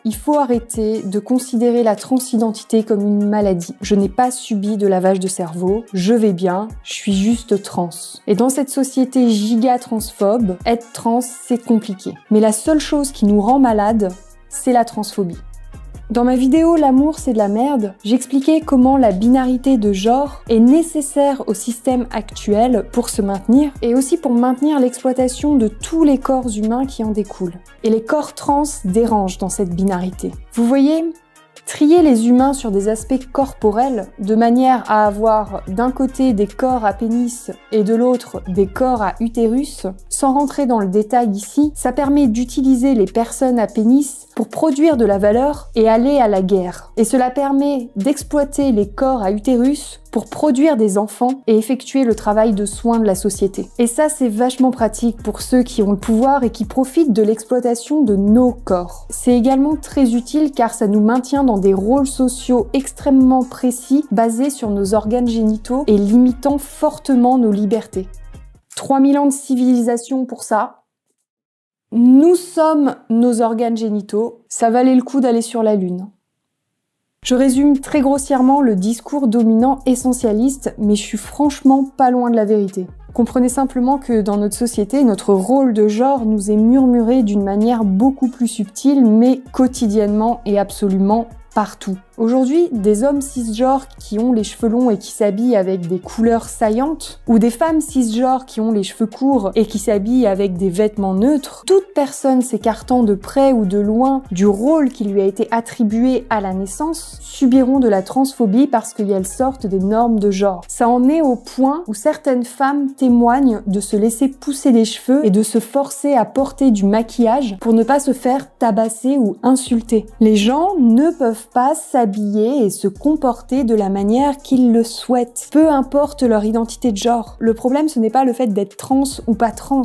il faut arrêter de considérer la transidentité comme une maladie. Je n'ai pas subi de lavage de cerveau, je vais bien, je suis juste trans. Et dans cette société giga transphobe, être trans, c'est compliqué. Mais la seule chose qui nous rend malades, c'est la transphobie. Dans ma vidéo « L'amour, c'est de la merde », j'expliquais comment la binarité de genre est nécessaire au système actuel pour se maintenir et aussi pour maintenir l'exploitation de tous les corps humains qui en découlent. Et les corps trans dérangent dans cette binarité. Vous voyez, trier les humains sur des aspects corporels de manière à avoir d'un côté des corps à pénis et de l'autre des corps à utérus, sans rentrer dans le détail ici, ça permet d'utiliser les personnes à pénis pour produire de la valeur et aller à la guerre. Et cela permet d'exploiter les corps à utérus pour produire des enfants et effectuer le travail de soins de la société. Et ça, c'est vachement pratique pour ceux qui ont le pouvoir et qui profitent de l'exploitation de nos corps. C'est également très utile car ça nous maintient dans des rôles sociaux extrêmement précis basés sur nos organes génitaux et limitant fortement nos libertés. 3000 ans de civilisation pour ça. Nous sommes nos organes génitaux, ça valait le coup d'aller sur la Lune. Je résume très grossièrement le discours dominant essentialiste, mais je suis franchement pas loin de la vérité. Comprenez simplement que dans notre société, notre rôle de genre nous est murmuré d'une manière beaucoup plus subtile, mais quotidiennement et absolument partout. Aujourd'hui, des hommes cisgenres qui ont les cheveux longs et qui s'habillent avec des couleurs saillantes, ou des femmes cisgenres qui ont les cheveux courts et qui s'habillent avec des vêtements neutres, toute personne s'écartant de près ou de loin du rôle qui lui a été attribué à la naissance subiront de la transphobie parce qu'elles sortent des normes de genre. Ça en est au point où certaines femmes témoignent de se laisser pousser les cheveux et de se forcer à porter du maquillage pour ne pas se faire tabasser ou insulter. Les gens ne peuvent pas s'habiller et se comporter de la manière qu'ils le souhaitent, peu importe leur identité de genre. Le problème, ce n'est pas le fait d'être trans ou pas trans.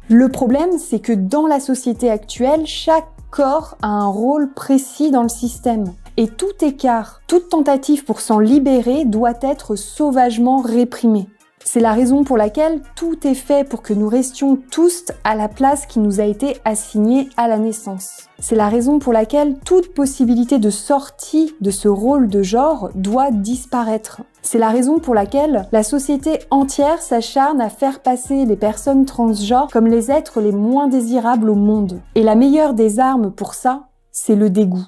Le problème, c'est que dans la société actuelle, chaque corps a un rôle précis dans le système. Et tout écart, toute tentative pour s'en libérer doit être sauvagement réprimée. C'est la raison pour laquelle tout est fait pour que nous restions tous à la place qui nous a été assignée à la naissance. C'est la raison pour laquelle toute possibilité de sortie de ce rôle de genre doit disparaître. C'est la raison pour laquelle la société entière s'acharne à faire passer les personnes transgenres comme les êtres les moins désirables au monde. Et la meilleure des armes pour ça, c'est le dégoût.